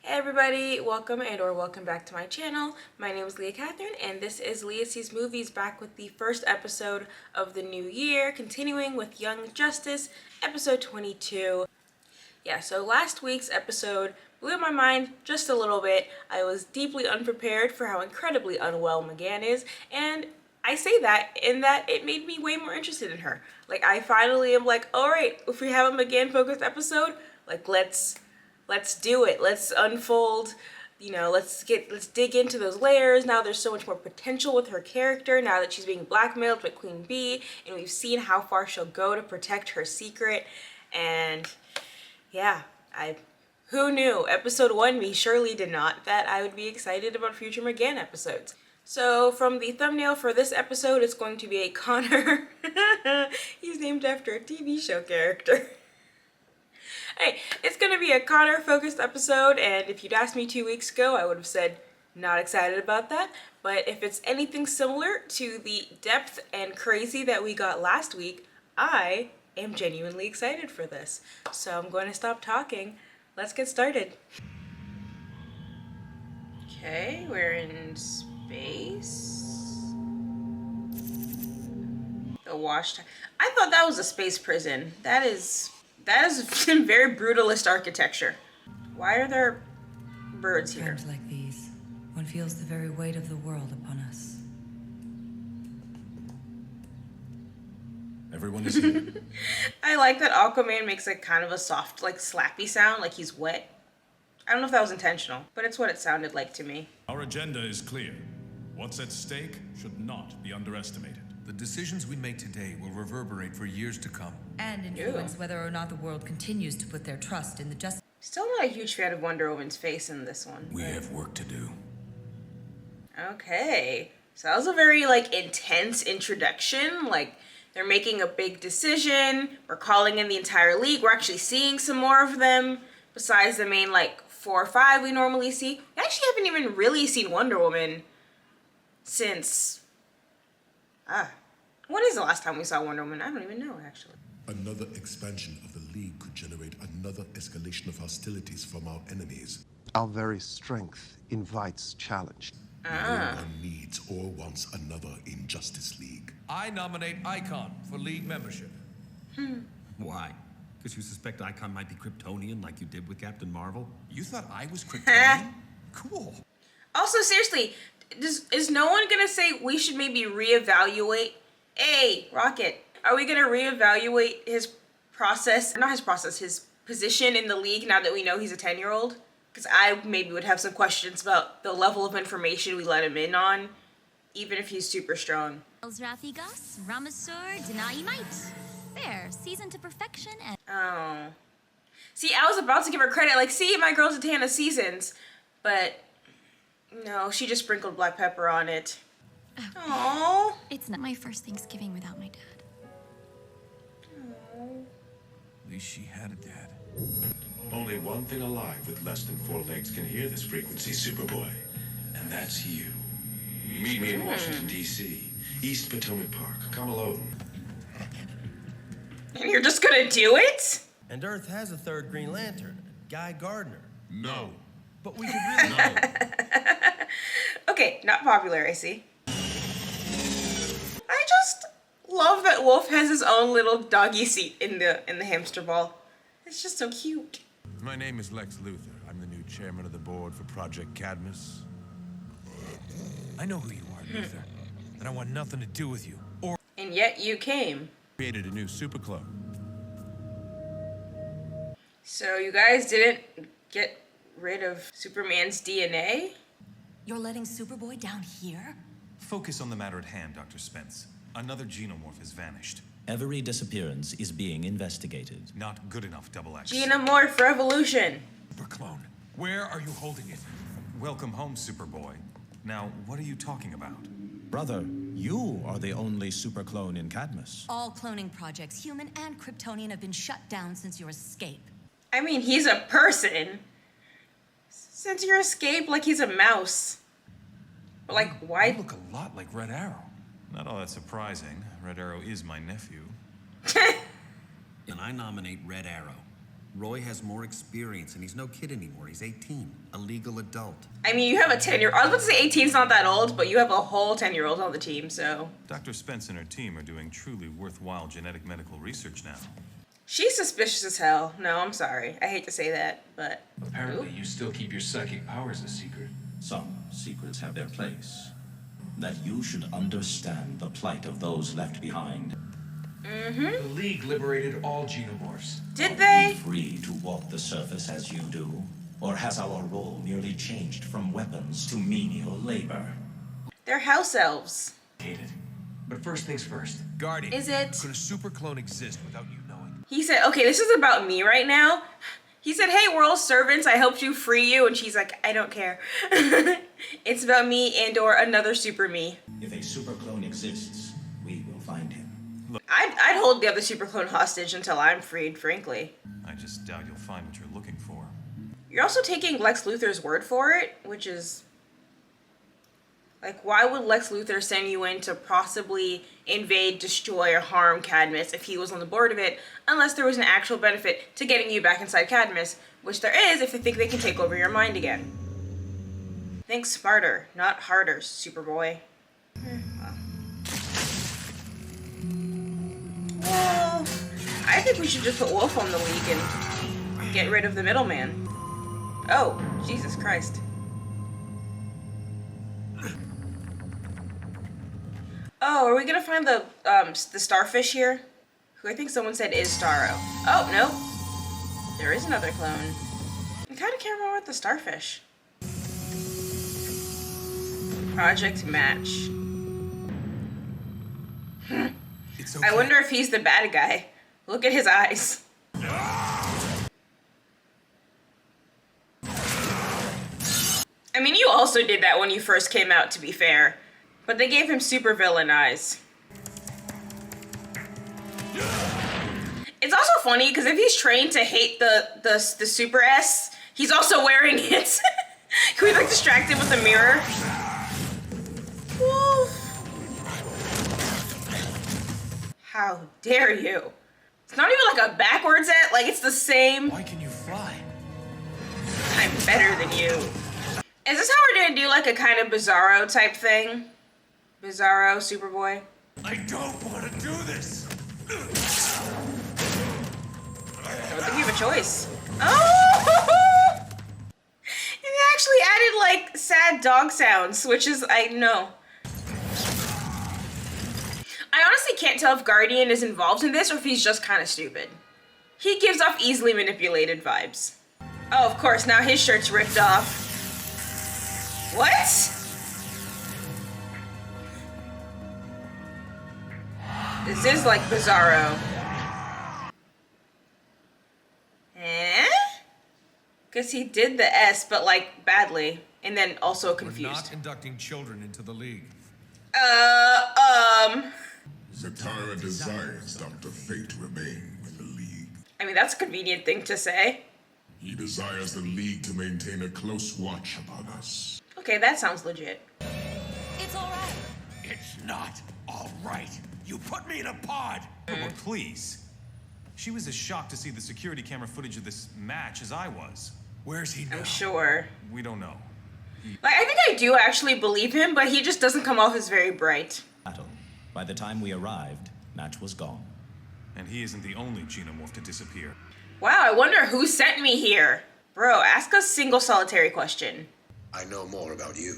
Hey everybody, welcome or welcome back to my channel. My name is Leah Catherine and this is Leah Sees Movies, back with the first episode of the new year, continuing with Young Justice, episode 22. Yeah, so last week's episode blew my mind just a little bit. I was deeply unprepared for how incredibly unwell McGann is, and I say that in that it made me way more interested in her. Like, I finally am like, alright, if we have a McGann focused episode, like let's do it. Let's unfold, let's dig into those layers. Now there's so much more potential with her character now that she's being blackmailed by Queen Bee, and we've seen how far she'll go to protect her secret. And yeah, who knew? Episode 1 me surely did not that I would be excited about future McGann episodes. So from the thumbnail for this episode, it's going to be a Connor. He's named after a TV show character. Hey, it's going to be a Connor-focused episode, and if you'd asked me 2 weeks ago, I would have said not excited about that. But if it's anything similar to the depth and crazy that we got last week, I am genuinely excited for this. So I'm going to stop talking. Let's get started. Okay, we're in space. The wash tower. I thought that was a space prison. That is very brutalist architecture. Why are there birds here? Times like these, one feels the very weight of the world upon us. Everyone is here. I like that Aquaman makes like kind of a soft, like slappy sound, like he's wet. I don't know if that was intentional, but it's what it sounded like to me. Our agenda is clear. What's at stake should not be underestimated. The decisions we make today will reverberate for years to come. And influence whether or not the world continues to put their trust in the justice. Still not a huge fan of Wonder Woman's face in this one. We have work to do. Okay. So that was a very like intense introduction. Like they're making a big decision. We're calling in the entire league. We're actually seeing some more of them besides the main like 4 or 5 we normally see. We actually haven't even really seen Wonder Woman since when is the last time we saw Wonder Woman? I don't even know, actually. Another expansion of the League could generate another escalation of hostilities from our enemies. Our very strength invites challenge. No one needs or wants another Injustice League. I nominate Icon for League membership. Why? Because you suspect Icon might be Kryptonian like you did with Captain Marvel? You thought I was Kryptonian? Cool. Also, seriously, is no one gonna say we should maybe reevaluate? Hey, Rocket, are we gonna reevaluate his process? Not his process, his position in the league now that we know he's a 10-year-old? Because I maybe would have some questions about the level of information we let him in on, even if he's super strong. Rafigas, Ramasur, Denai There, seasoned to perfection and... Oh. See, I was about to give her credit, like, see, my girl Zatanna seasons, but no, she just sprinkled black pepper on it. Aww. It's not my first Thanksgiving without my dad. At least she had a dad. Only one thing alive with less than 4 legs can hear this frequency, Superboy. And that's you. Meet me in Washington, D.C. East Potomac Park. Come alone. And you're just gonna do it? And Earth has a 3rd Green Lantern, Guy Gardner. No. But we could really... No. Okay, not popular, I see. I just love that Wolf has his own little doggy seat in the hamster ball. It's just so cute. My name is Lex Luthor. I'm the new chairman of the board for Project Cadmus. I know who you are, Luthor, and I want nothing to do with you. Or And yet you came. created a new super club. So you guys didn't get rid of Superman's DNA? You're letting Superboy down here? Focus on the matter at hand, Dr. Spence. Another Genomorph has vanished. Every disappearance is being investigated. Not good enough, Double X. Genomorph revolution. Superclone. Where are you holding it? Welcome home, Superboy. Now, what are you talking about? Brother, you are the only superclone in Cadmus. All cloning projects, human and Kryptonian, have been shut down since your escape. I mean, he's a person. Since your escape, like he's a mouse. But like, why? You look a lot like Red Arrow. Not all that surprising. Red Arrow is my nephew. And I nominate Red Arrow. Roy has more experience, and he's no kid anymore. He's 18, a legal adult. I mean, you have a 10-year... I was about to say 18's not that old, but you have a whole 10-year-old on the team, so... Dr. Spence and her team are doing truly worthwhile genetic medical research now. She's suspicious as hell. No, I'm sorry. I hate to say that, but... Apparently, you still keep your psychic powers a secret. Some secrets have their place. That you should understand the plight of those left behind. The League liberated all Genomorphs. Did they? Free to walk the surface as you do? Or has our role merely changed from weapons to menial labor? They're house elves. But first things first. Guardian. Is it? Could a super clone exist without you knowing? He said, okay, this is about me right now. He said, hey, we're all servants. I helped you free you. And she's like, I don't care. It's about me and or another super me. If a super clone exists, we will find him. I'd hold the other super clone hostage until I'm freed, frankly. I just doubt you'll find what you're looking for. You're also taking Lex Luthor's word for it, which is... Like, why would Lex Luthor send you in to possibly invade, destroy, or harm Cadmus if he was on the board of it, unless there was an actual benefit to getting you back inside Cadmus, which there is if they think they can take over your mind again. Think smarter, not harder, Superboy. Well, I think we should just put Wolf on the League and get rid of the middleman. Oh, Jesus Christ. Oh, are we gonna find the starfish here? Who I think someone said is Starro. Oh, no. There is another clone. I kinda can't remember what the starfish. Project Match. It's okay. I wonder if he's the bad guy. Look at his eyes. I mean, you also did that when you first came out, to be fair. But they gave him super villain eyes. It's also funny, because if he's trained to hate the Super S, he's also wearing it. Can we, like, distract him with a mirror? Woo. How dare you? It's not even like a backwards at, like it's the same. Why can you fly? I'm better than you. Is this how we're gonna do like a kind of Bizarro type thing? Bizarro, Superboy? I don't want to do this. I don't think you have a choice. Oh! It actually added like sad dog sounds, which is, I know. I honestly can't tell if Guardian is involved in this or if he's just kind of stupid. He gives off easily manipulated vibes. Oh, of course, now his shirt's ripped off. What? This is like Bizarro. Eh? Because he did the S, but like badly. And then also confused. We're not inducting children into the League. Zatara desires Dr. Fate to remain with the League. I mean, that's a convenient thing to say. He desires the League to maintain a close watch upon us. Okay, that sounds legit. It's all right. It's not all right. You put me in a pod. Well, please. She was as shocked to see the security camera footage of this match as I was. Where's he now? I'm sure. We don't know. Like, I think I do actually believe him, but he just doesn't come off as very bright. Battle. By the time we arrived, Match was gone. And he isn't the only Genomorph to disappear. Wow, I wonder who sent me here. Bro, ask a single solitary question. I know more about you.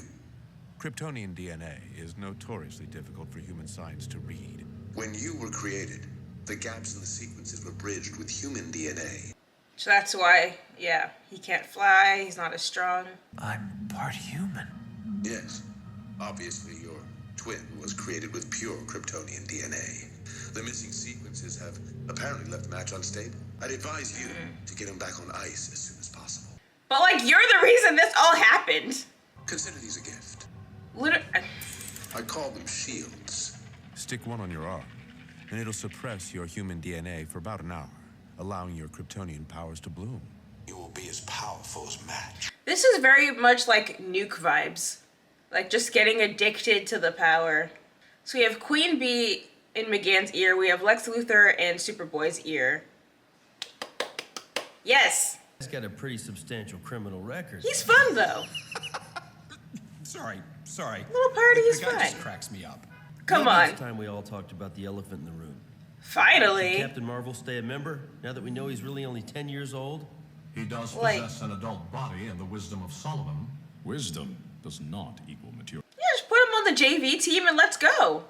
Kryptonian DNA is notoriously difficult for human science to read. When you were created, the gaps in the sequences were bridged with human DNA. So that's why, yeah, he can't fly, he's not as strong. I'm part human. Yes. Obviously, your twin was created with pure Kryptonian DNA. The missing sequences have apparently left Match unstable. I'd advise you to get him back on ice as soon as possible. But, like, you're the reason this all happened. Consider these a gift. I call them shields. Stick one on your arm, and it'll suppress your human DNA for about an hour, allowing your Kryptonian powers to bloom. You will be as powerful as Match. This is very much like Nuke vibes. Like, just getting addicted to the power. So we have Queen Bee in McGann's ear, we have Lex Luthor and Superboy's ear. Yes. He's got a pretty substantial criminal record. He's fun, though. Sorry. Little party is The guy fun. just cracks me up. Come Maybe on. It's time we all talked about the elephant in the room. Finally. Can Captain Marvel stay a member, now that we know he's really only 10 years old? He does Like- possess an adult body and the wisdom of Solomon. Wisdom does not equal maturity. Yeah, just put him on the JV team and let's go.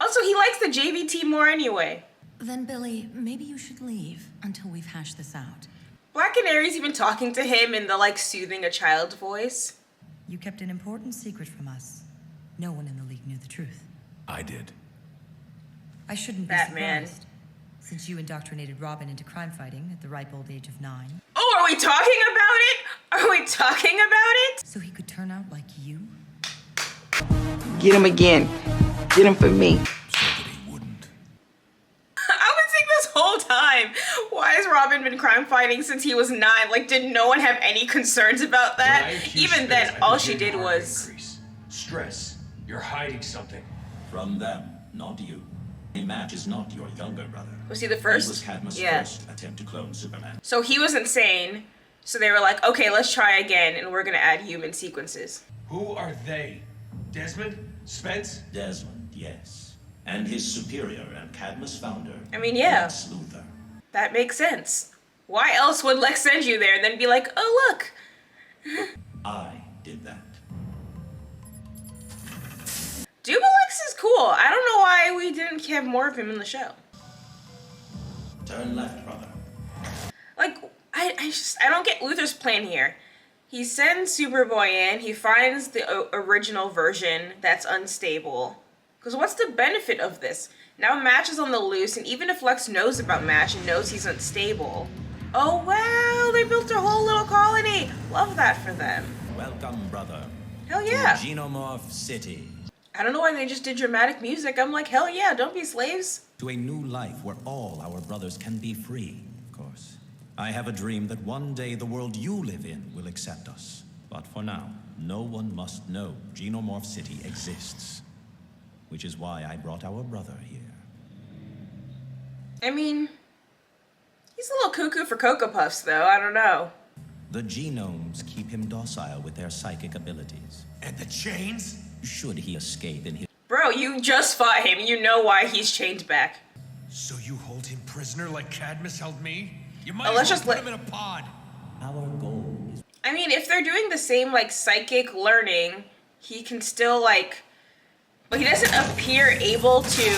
Also, he likes the JV team more anyway. Then, Billy, maybe you should leave until we've hashed this out. Black Canary's even talking to him in the, like, soothing a child voice. You kept an important secret from us. No one in the League knew the truth. I did. I shouldn't be Batman. surprised, since you indoctrinated Robin into crime fighting at the ripe old age of 9. Oh, are we talking about it? Are we talking about it? So he could turn out like you? Get him again. Get him for me. I've been saying this whole time. Why has Robin been crime fighting since he was 9? Like, did no one have any concerns about that? Even then, all she did was... Stress. You're hiding something. From them, not you. A match is not your younger brother. Was he the first? He was Cadmus' Yeah. first attempt to clone Superman. So he was insane. So they were like, okay, let's try again, and we're gonna add human sequences. Who are they? Desmond? Spence? Desmond, yes. And his superior and Cadmus founder. I mean, yeah. Lex Luthor. That makes sense. Why else would Lex send you there and then be like, oh, look. I did that. Lex is cool. I don't know why we didn't have more of him in the show. Turn left, brother. Like, I don't get Luthor's plan here. He sends Superboy in, he finds the original version that's unstable. Because what's the benefit of this? Now Match is on the loose, and even if Lex knows about Match and knows he's unstable. Oh wow, they built a whole little colony. Love that for them. Welcome, brother. Hell yeah. To Genomorph City. I don't know why they just did dramatic music. I'm like, hell yeah, don't be slaves. To a new life where all our brothers can be free, of course. I have a dream that one day the world you live in will accept us. But for now, no one must know Genomorph City exists. Which is why I brought our brother here. I mean, he's a little cuckoo for Cocoa Puffs, though. I don't know. The genomes keep him docile with their psychic abilities. And the chains? Should he escape in his... Bro, you just fought him. You know why he's chained back. So you hold him prisoner like Cadmus held me? You might Oh, as let's well just put let- him in a pod. Our goal is... I mean, if they're doing the same, like, psychic learning, he can still, like... But he doesn't appear able to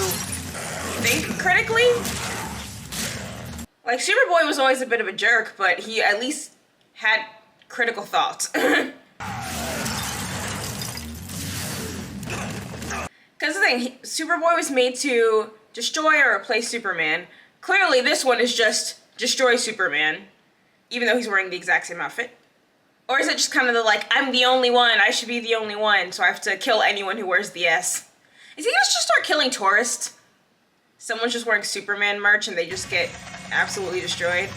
think critically. Like, Superboy was always a bit of a jerk, but he at least had critical thoughts. Because the thing, Superboy was made to destroy or replace Superman. Clearly, this one is just destroy Superman, even though he's wearing the exact same outfit. Or is it just kind of the, like, I'm the only one, I should be the only one, so I have to kill anyone who wears the S? Is he gonna just start killing tourists? Someone's just wearing Superman merch and they just get absolutely destroyed?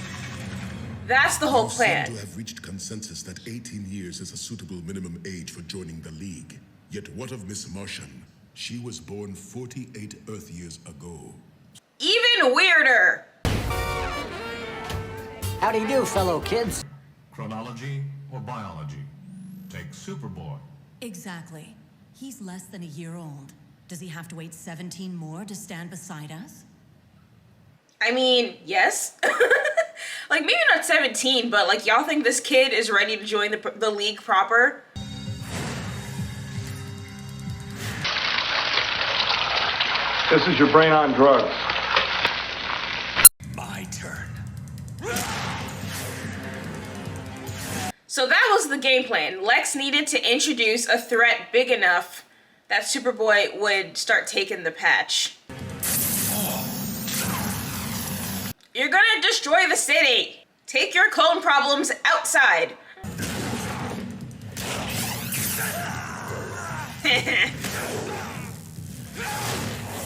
That's the whole plan. Seem to have reached consensus that 18 years is a suitable minimum age for joining the League. Yet what of Miss Martian? She was born 48 Earth years ago. Even weirder! How do you do, fellow kids? Chronology or biology? Take Superboy. Exactly. He's less than a year old. Does he have to wait 17 more to stand beside us? I mean, yes. Like, maybe not 17, but, like, y'all think this kid is ready to join the League proper? This is your brain on drugs. My turn. So that was the game plan. Lex needed to introduce a threat big enough that Superboy would start taking the patch. You're gonna destroy the city. Take your clone problems outside.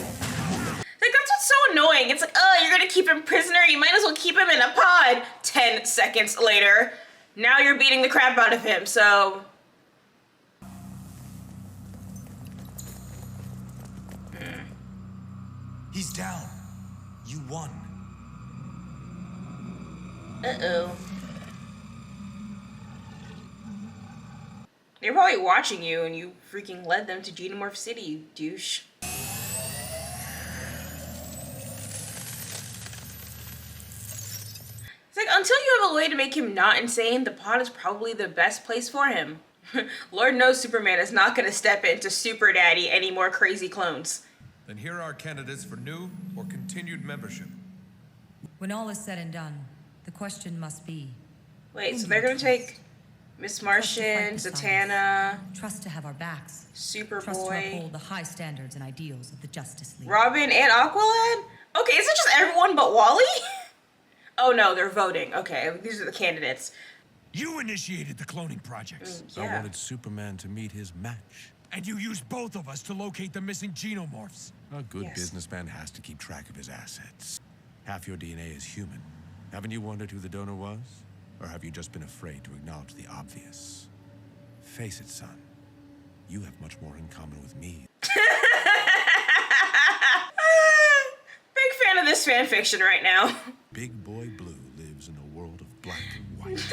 Like, that's what's so annoying. It's like, oh, you're gonna keep him prisoner? You might as well keep him in a pod. 10 seconds later, now you're beating the crap out of him, so... He's down. You won. Uh-oh. They're probably watching you and you freaking led them to Genomorph City, you douche. It's like, until you have a way to make him not insane, the pod is probably the best place for him. Lord knows Superman is not going to step into Super Daddy any more crazy clones. Then here are candidates for new or continued membership. When all is said and done, the question must be... Wait, so they're going to take Miss Martian, Zatanna... Trust to have our backs. Superboy... Trust to uphold the high standards and ideals of the Justice League. Robin and Aqualad? Okay, is it just everyone but Wally? Oh no, they're voting. Okay, these are the candidates. You initiated the cloning projects. Yeah. I wanted Superman to meet his match. And you used both of us to locate the missing Genomorphs. A good businessman has to keep track of his assets. Half your DNA is human. Haven't you wondered who the donor was? Or have you just been afraid to acknowledge the obvious? Face it, son. You have much more in common with me. Big fan of this fan fiction right now. Big Boy Blue lives in a world of black and white.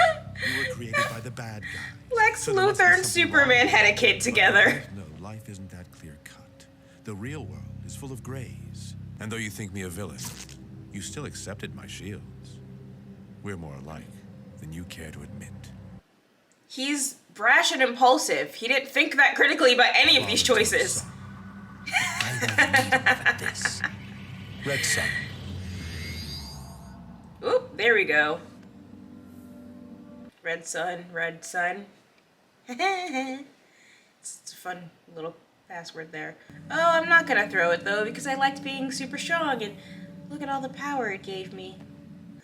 You were created by the bad guy. Lex Luthor and Superman had a kid together. No, life isn't that clear-cut. The real world is full of grays. And though you think me a villain, you still accepted my shields. We're more alike than you care to admit. He's brash and impulsive. He didn't think that critically about any of these choices. This. Red Sun. Oop, there we go. Red Sun, Red Sun. It's a fun little password there. Oh, I'm not gonna throw it though because I liked being super strong and look at all the power it gave me.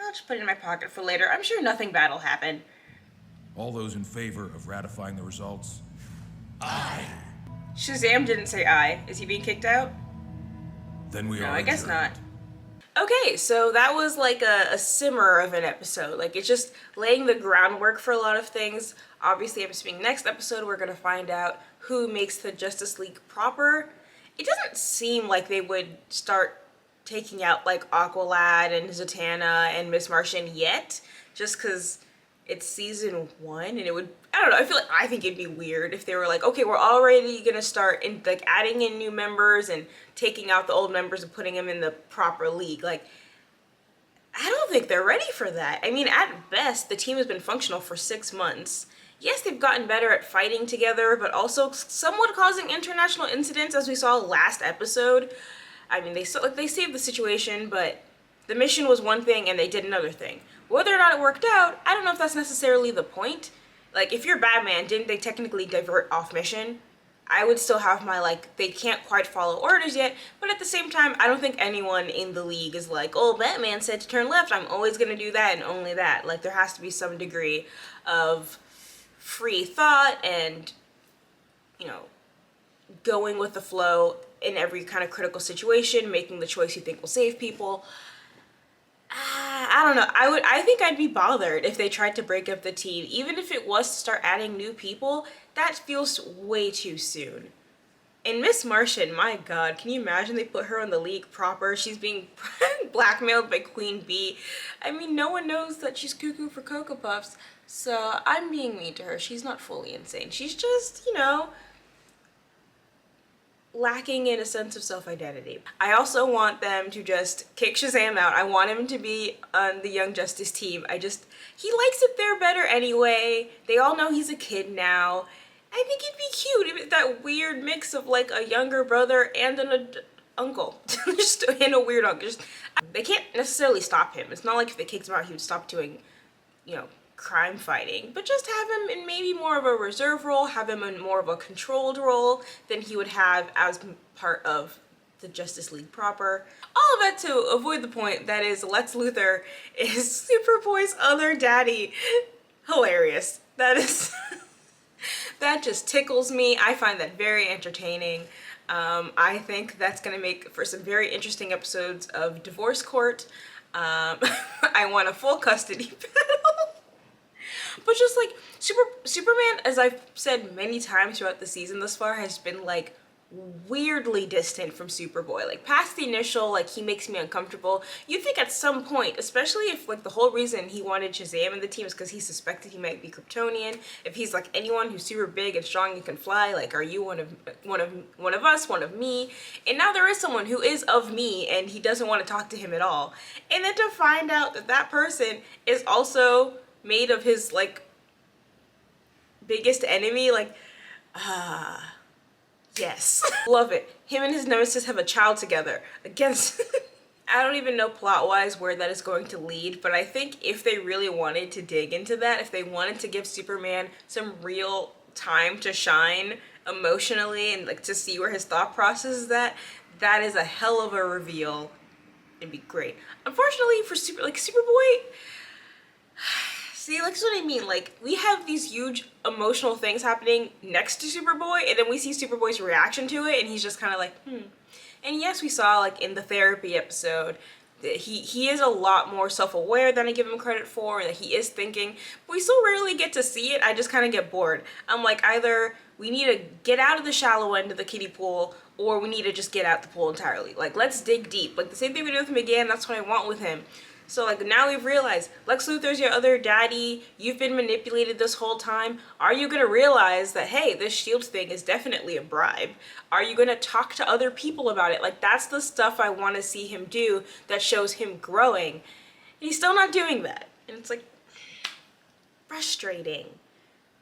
I'll just put it in my pocket for later. I'm sure nothing bad will happen. All those in favor of ratifying the results? Aye. Shazam didn't say aye. Is he being kicked out? Then we No, are I guess adjourned. not. Okay, so that was like a simmer of an episode. Like, it's just laying the groundwork for a lot of things. Obviously, I'm assuming next episode we're going to find out who makes the Justice League proper. It doesn't seem like they would start taking out, like, Aqualad and Zatanna and Miss Martian yet, just because it's season 1, and it would, I don't know, I think it'd be weird if they were like, okay, we're already gonna start in, like, adding in new members and taking out the old members and putting them in the proper league. Like, I don't think they're ready for that. I mean, at best, the team has been functional for 6 months. Yes, they've gotten better at fighting together, but also somewhat causing international incidents, as we saw last episode. I mean, they saved the situation, but the mission was one thing and they did another thing. Whether or not it worked out, I don't know if that's necessarily the point. Like, if you're Batman, didn't they technically divert off mission? I would still have my, like, they can't quite follow orders yet, but at the same time, I don't think anyone in the league is like, oh, Batman said to turn left, I'm always gonna do that and only that. Like, there has to be some degree of free thought and, you know, going with the flow in every kind of critical situation, making the choice you think will save people. I don't know. I think I'd be bothered if they tried to break up the team. Even if it was to start adding new people, that feels way too soon. And Miss Martian, my God, can you imagine they put her on the league proper? She's being blackmailed by Queen Bee. I mean, no one knows that she's cuckoo for Cocoa Puffs, so I'm being mean to her. She's not fully insane. She's just, you know, lacking in a sense of self-identity. I also want them to just kick Shazam out. I want him to be on the Young Justice team. He likes it there better anyway. They all know he's a kid now. I think it'd be cute, that weird mix of like a younger brother and an uncle. Just and a weird uncle. They can't necessarily stop him. It's not like if they kicked him out he would stop doing, you know, crime fighting, but just have him in maybe more of a reserve role, have him in more of a controlled role than he would have as part of the Justice League proper. All of that to avoid the point that is Lex Luthor is Superboy's other daddy. Hilarious. That is that just tickles me. I find that very entertaining. I think that's gonna make for some very interesting episodes of Divorce Court. I want a full custody battle. But just like Superman, as I've said many times throughout the season thus far, has been like weirdly distant from Superboy. Like past the initial, like he makes me uncomfortable. You think at some point, especially if like the whole reason he wanted Shazam in the team is because he suspected he might be Kryptonian. If he's like anyone who's super big and strong and can fly, like are you one of us, one of me? And now there is someone who is of me, and he doesn't want to talk to him at all. And then to find out that that person is also made of his like biggest enemy, like yes. Love it. Him and his nemesis have a child together against I don't even know plot-wise where that is going to lead, but I think if they really wanted to dig into that, if they wanted to give Superman some real time to shine emotionally and like to see where his thought process is at, that is a hell of a reveal. It'd be great. Unfortunately for Superboy, see, like, that's what I mean. Like, we have these huge emotional things happening next to Superboy, and then we see Superboy's reaction to it, and he's just kind of like, And yes, we saw, like, in the therapy episode, that he is a lot more self-aware than I give him credit for, that he is thinking, but we still rarely get to see it. I just kind of get bored. I'm like, either we need to get out of the shallow end of the kiddie pool, or we need to just get out the pool entirely. Like, let's dig deep. Like, the same thing we did with him again, that's what I want with him. So like now we've realized Lex Luthor's your other daddy, you've been manipulated this whole time. Are you gonna realize that, hey, this shield thing is definitely a bribe? Are you gonna talk to other people about it? Like that's the stuff I wanna see him do that shows him growing. And he's still not doing that. And it's like frustrating.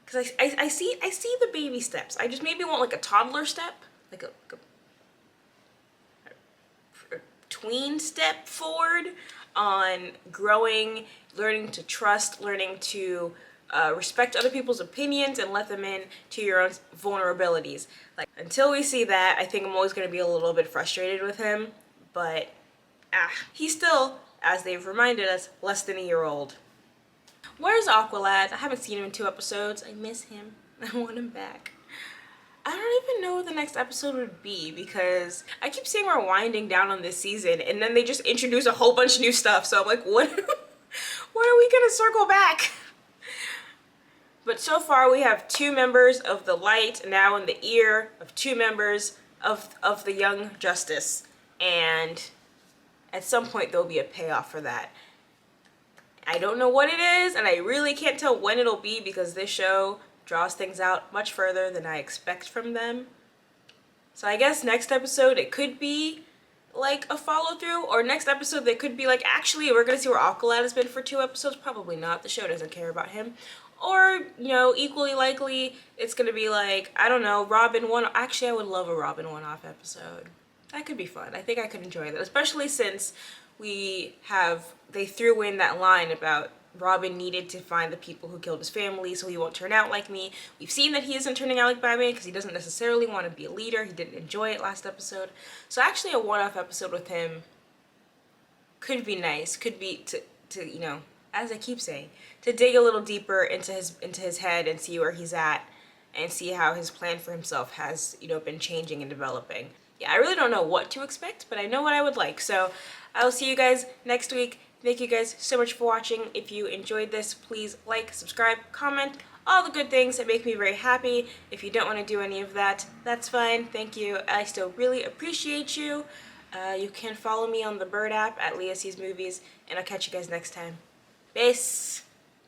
Cause I see the baby steps. I just maybe want like a toddler step, like a tween step forward on growing, learning to trust, learning to respect other people's opinions and let them in to your own vulnerabilities. Like until we see that, I think I'm always going to be a little bit frustrated with him, but he's still, as they've reminded us, less than a year old. Where's Aqualad? I haven't seen him in 2 episodes. I miss him. I want him back. I don't even know what the next episode would be because I keep saying we're winding down on this season and then they just introduce a whole bunch of new stuff. So I'm like, what? When are we gonna circle back? But so far we have 2 members of the light now in the ear of 2 members of the Young Justice. And at some point there'll be a payoff for that. I don't know what it is and I really can't tell when it'll be because this show draws things out much further than I expect from them. So I guess next episode it could be like a follow through, or next episode they could be like, actually we're gonna see where Aqualad has been for 2 episodes. Probably not, the show doesn't care about him. Or, you know, equally likely it's gonna be like, I don't know, Robin one. Actually I would love a Robin one-off episode. That could be fun. I think I could enjoy that, especially since they threw in that line about Robin needed to find the people who killed his family so he won't turn out like me. We've seen that he isn't turning out like Batman because he doesn't necessarily want to be a leader. He didn't enjoy it last episode. So actually a one-off episode with him could be nice. Could be to you know, as I keep saying, to dig a little deeper into his head and see where he's at and see how his plan for himself has, you know, been changing and developing. Yeah, I really don't know what to expect, but I know what I would like. So I will see you guys next week. Thank you guys so much for watching. If you enjoyed this, please like, subscribe, comment, all the good things that make me very happy. If you don't want to do any of that, that's fine. Thank you. I still really appreciate you. You can follow me on the Bird app at Leah Sees Movies, and I'll catch you guys next time. Peace.